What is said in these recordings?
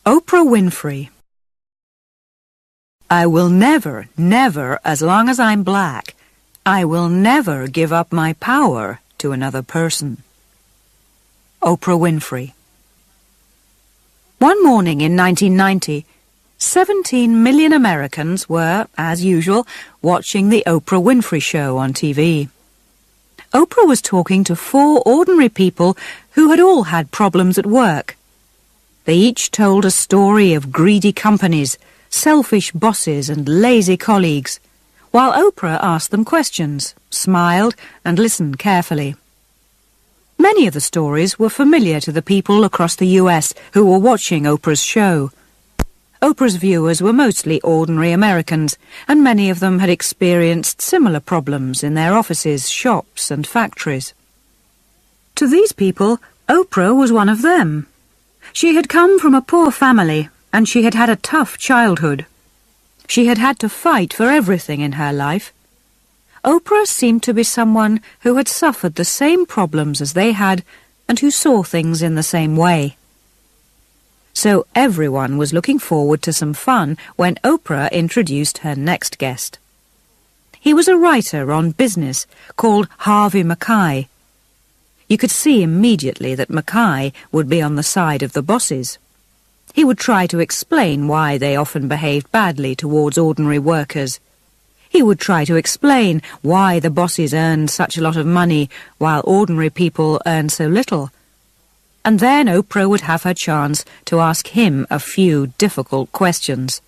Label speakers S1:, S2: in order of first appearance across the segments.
S1: Oprah Winfrey. I will never, never, as long as I'm black, I will never give up my power to another person. Oprah Winfrey. One morning in 1990, 17 million Americans were, as usual, watching the Oprah Winfrey Show on TV. Oprah was talking to 4 ordinary people who had all had problems at work. They each told a story of greedy companies, selfish bosses and lazy colleagues, while Oprah asked them questions, smiled and listened carefully. Many of the stories were familiar to the people across the US who were watching Oprah's show. Oprah's viewers were mostly ordinary Americans, and many of them had experienced similar problems in their offices, shops and factories. To these people, Oprah was one of them. She had come from a poor family, and she had had a tough childhood. She had had to fight for everything in her life. Oprah seemed to be someone who had suffered the same problems as they had, and who saw things in the same way. So everyone was looking forward to some fun when Oprah introduced her next guest. He was a writer on business called Harvey Mackay. You could see immediately that Mackay would be on the side of the bosses. He would try to explain why they often behaved badly towards ordinary workers. He would try to explain why the bosses earned such a lot of money while ordinary people earned so little. And then Oprah would have her chance to ask him a few difficult questions.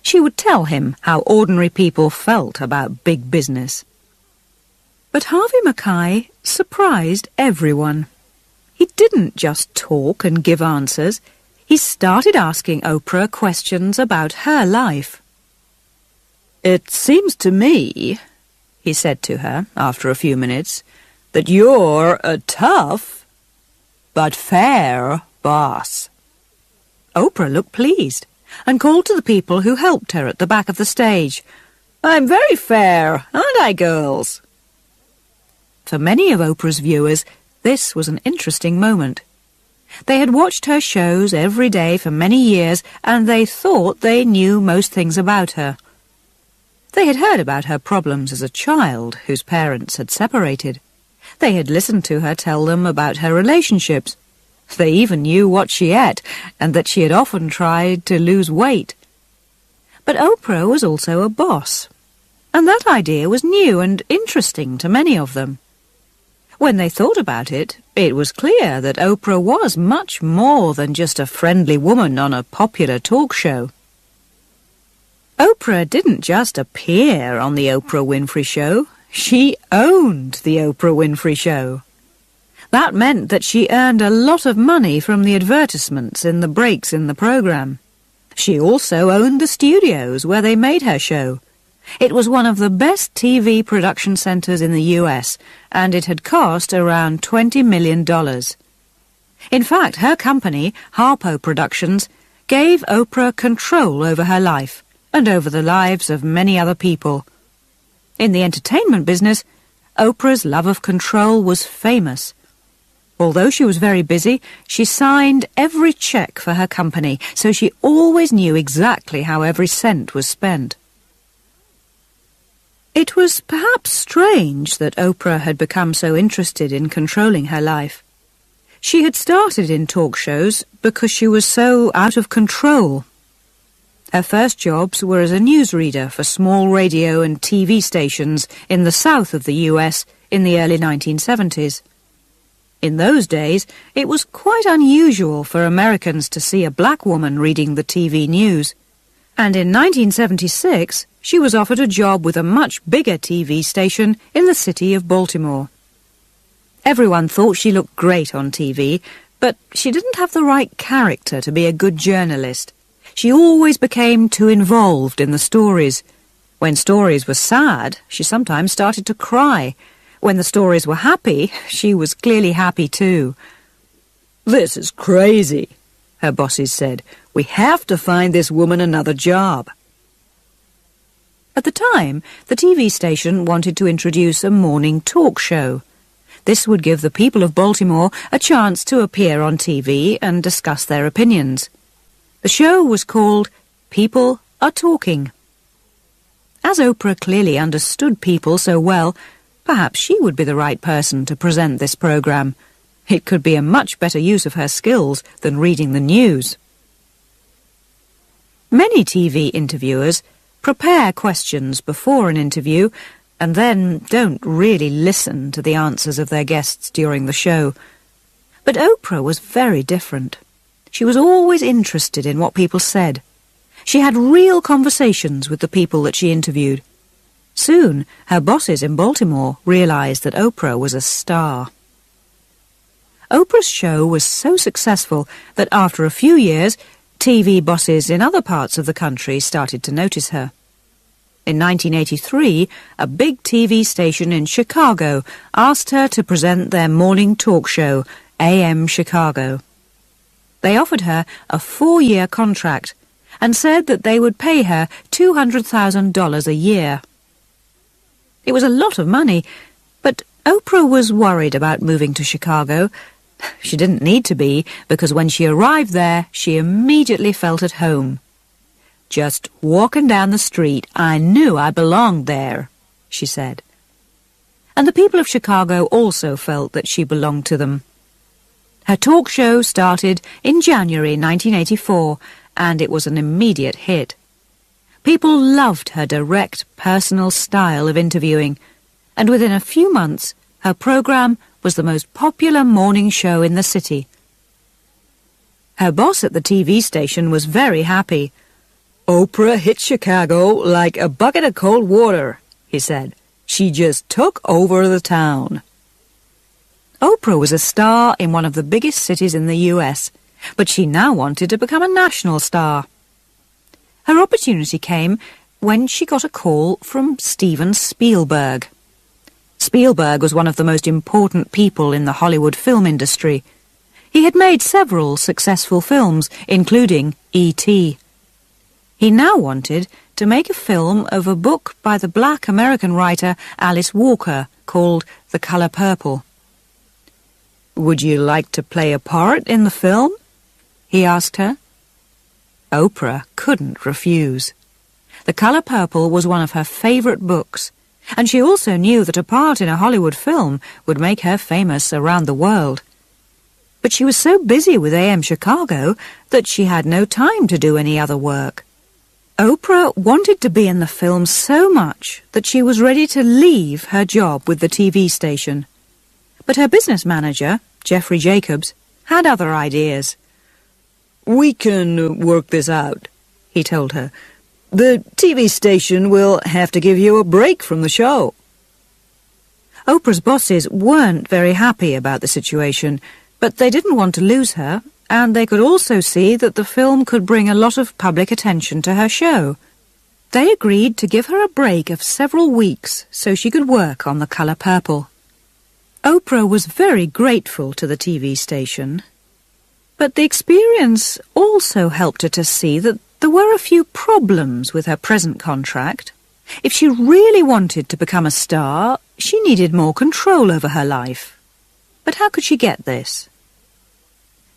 S1: She would tell him how ordinary people felt about big business. But Harvey Mackay surprised everyone. He didn't just talk and give answers. He started asking Oprah questions about her life. "It seems to me," he said to her after a few minutes, "that you're a tough but fair boss." Oprah looked pleased and called to the people who helped her at the back of the stage. "I'm very fair, aren't I, girls?" For many of Oprah's viewers, this was an interesting moment. They had watched her shows every day for many years, and they thought they knew most things about her. They had heard about her problems as a child whose parents had separated. They had listened to her tell them about her relationships. They even knew what she ate, and that she had often tried to lose weight. But Oprah was also a boss, and that idea was new and interesting to many of them. When they thought about it, it was clear that Oprah was much more than just a friendly woman on a popular talk show. Oprah didn't just appear on the Oprah Winfrey Show. She owned the Oprah Winfrey Show. That meant that she earned a lot of money from the advertisements in the breaks in the program. She also owned the studios where they made her show. It was one of the best TV production centers in the US, and it had cost around $20 million. In fact, her company, Harpo Productions, gave Oprah control over her life and over the lives of many other people. In the entertainment business, Oprah's love of control was famous. Although she was very busy, she signed every check for her company, so she always knew exactly how every cent was spent. It was perhaps strange that Oprah had become so interested in controlling her life. She had started in talk shows because she was so out of control. Her first jobs were as a newsreader for small radio and TV stations in the south of the US in the early 1970s. In those days, it was quite unusual for Americans to see a black woman reading the TV news. And in 1976, she was offered a job with a much bigger TV station in the city of Baltimore. Everyone thought she looked great on TV, but she didn't have the right character to be a good journalist. She always became too involved in the stories. When stories were sad, she sometimes started to cry. When the stories were happy, she was clearly happy too. "This is crazy," her bosses said. "We have to find this woman another job." At the time, the TV station wanted to introduce a morning talk show. This would give the people of Baltimore a chance to appear on TV and discuss their opinions. The show was called People Are Talking. As Oprah clearly understood people so well, perhaps she would be the right person to present this program. It could be a much better use of her skills than reading the news. Many TV interviewers prepare questions before an interview and then don't really listen to the answers of their guests during the show. But Oprah was very different. She was always interested in what people said. She had real conversations with the people that she interviewed. Soon, her bosses in Baltimore realized that Oprah was a star. Oprah's show was so successful that after a few years, TV bosses in other parts of the country started to notice her. In 1983, a big TV station in Chicago asked her to present their morning talk show, AM Chicago. They offered her a 4-year contract and said that they would pay her $200,000 a year. It was a lot of money, but Oprah was worried about moving to Chicago. She didn't need to be, because when she arrived there, she immediately felt at home. "Just walking down the street, I knew I belonged there," she said. And the people of Chicago also felt that she belonged to them. Her talk show started in January 1984, and it was an immediate hit. People loved her direct, personal style of interviewing, and within a few months, her program was the most popular morning show in the city. Her boss at the TV station was very happy. "Oprah hit Chicago like a bucket of cold water," he said. "She just took over the town." Oprah was a star in one of the biggest cities in the US, but she now wanted to become a national star. Her opportunity came when she got a call from Steven Spielberg. Spielberg was one of the most important people in the Hollywood film industry. He had made several successful films, including E.T. He now wanted to make a film of a book by the black American writer Alice Walker called The Color Purple. "Would you like to play a part in the film?" he asked her. Oprah couldn't refuse. The Color Purple was one of her favorite books, and she also knew that a part in a Hollywood film would make her famous around the world. But she was so busy with AM Chicago that she had no time to do any other work. Oprah wanted to be in the film so much that she was ready to leave her job with the TV station. But her business manager, Jeffrey Jacobs, had other ideas. "We can work this out," he told her. "The TV station will have to give you a break from the show." Oprah's bosses weren't very happy about the situation, but they didn't want to lose her, and they could also see that the film could bring a lot of public attention to her show. They agreed to give her a break of several weeks so she could work on The Color Purple. Oprah was very grateful to the TV station, but the experience also helped her to see that there were a few problems with her present contract. If she really wanted to become a star, she needed more control over her life. But how could she get this?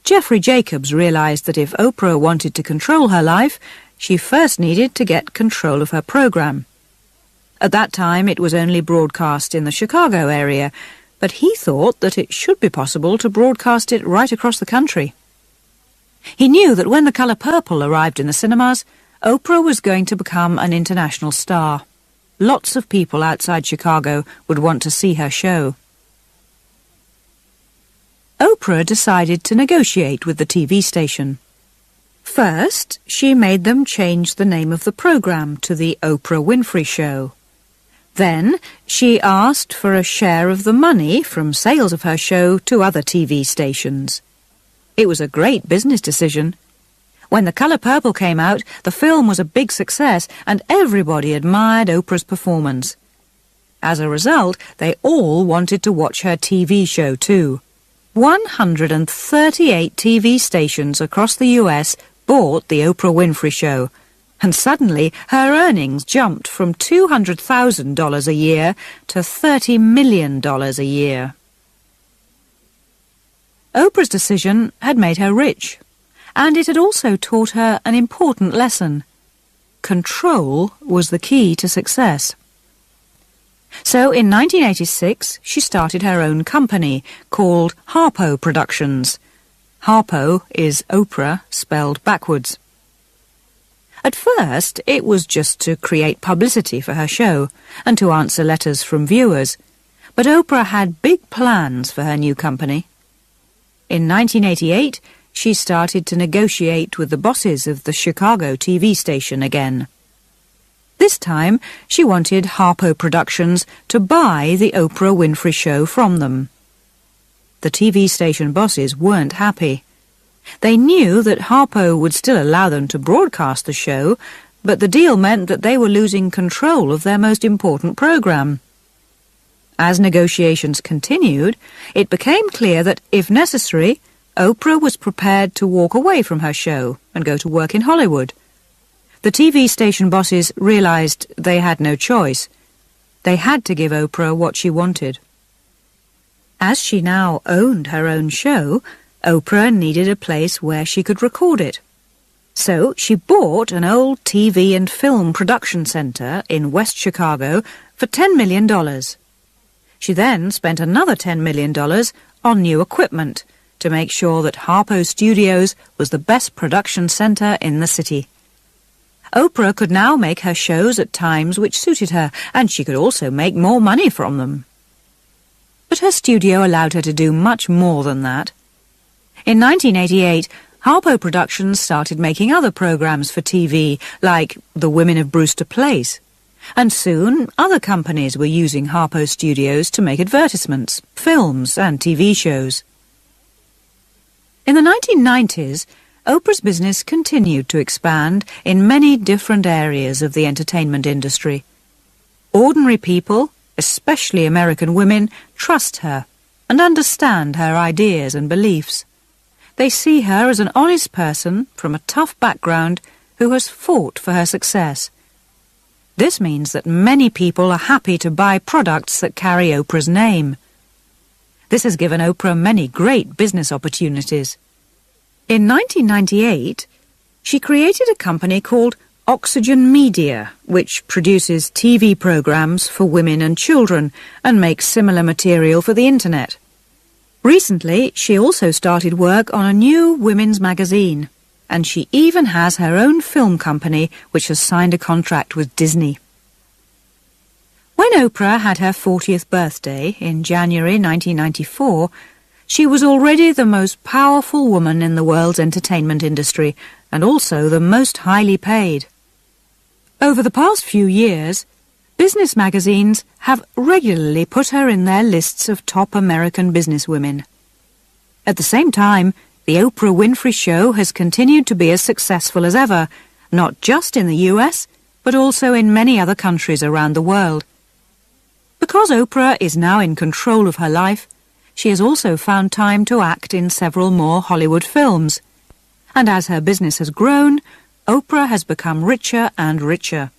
S1: Jeffrey Jacobs realized that if Oprah wanted to control her life, she first needed to get control of her program. At that time, it was only broadcast in the Chicago area, but he thought that it should be possible to broadcast it right across the country. He knew that when The Color Purple arrived in the cinemas, Oprah was going to become an international star. Lots of people outside Chicago would want to see her show. Oprah decided to negotiate with the TV station. First, she made them change the name of the program to The Oprah Winfrey Show. Then, she asked for a share of the money from sales of her show to other TV stations. It was a great business decision. When The Color Purple came out, the film was a big success, and everybody admired Oprah's performance. As a result, they all wanted to watch her TV show too. 138 TV stations across the US bought The Oprah Winfrey Show, and suddenly her earnings jumped from $200,000 a year to $30 million a year. Oprah's decision had made her rich, and it had also taught her an important lesson. Control was the key to success. So in 1986, she started her own company called Harpo Productions. Harpo is Oprah spelled backwards. At first, it was just to create publicity for her show and to answer letters from viewers, but Oprah had big plans for her new company. In 1988, she started to negotiate with the bosses of the Chicago TV station again. This time, she wanted Harpo Productions to buy the Oprah Winfrey Show from them. The TV station bosses weren't happy. They knew that Harpo would still allow them to broadcast the show, but the deal meant that they were losing control of their most important program. As negotiations continued, it became clear that, if necessary, Oprah was prepared to walk away from her show and go to work in Hollywood. The TV station bosses realized they had no choice. They had to give Oprah what she wanted. As she now owned her own show, Oprah needed a place where she could record it. So she bought an old TV and film production center in West Chicago for $10 million. She then spent another $10 million on new equipment to make sure that Harpo Studios was the best production center in the city. Oprah could now make her shows at times which suited her, and she could also make more money from them. But her studio allowed her to do much more than that. In 1988, Harpo Productions started making other programs for TV, like The Women of Brewster Place. And soon, other companies were using Harpo Studios to make advertisements, films, and TV shows. In the 1990s, Oprah's business continued to expand in many different areas of the entertainment industry. Ordinary people, especially American women, trust her and understand her ideas and beliefs. They see her as an honest person from a tough background who has fought for her success. This means that many people are happy to buy products that carry Oprah's name. This has given Oprah many great business opportunities. In 1998, she created a company called Oxygen Media, which produces TV programs for women and children and makes similar material for the internet. Recently, she also started work on a new women's magazine, and she even has her own film company which has signed a contract with Disney. When Oprah had her 40th birthday in January 1994, she was already the most powerful woman in the world's entertainment industry, and also the most highly paid. Over the past few years, business magazines have regularly put her in their lists of top American businesswomen. At the same time, the Oprah Winfrey Show has continued to be as successful as ever, not just in the US, but also in many other countries around the world. Because Oprah is now in control of her life, she has also found time to act in several more Hollywood films. And as her business has grown, Oprah has become richer and richer.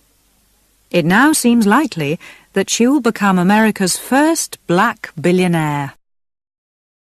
S1: It now seems likely that she will become America's first black billionaire.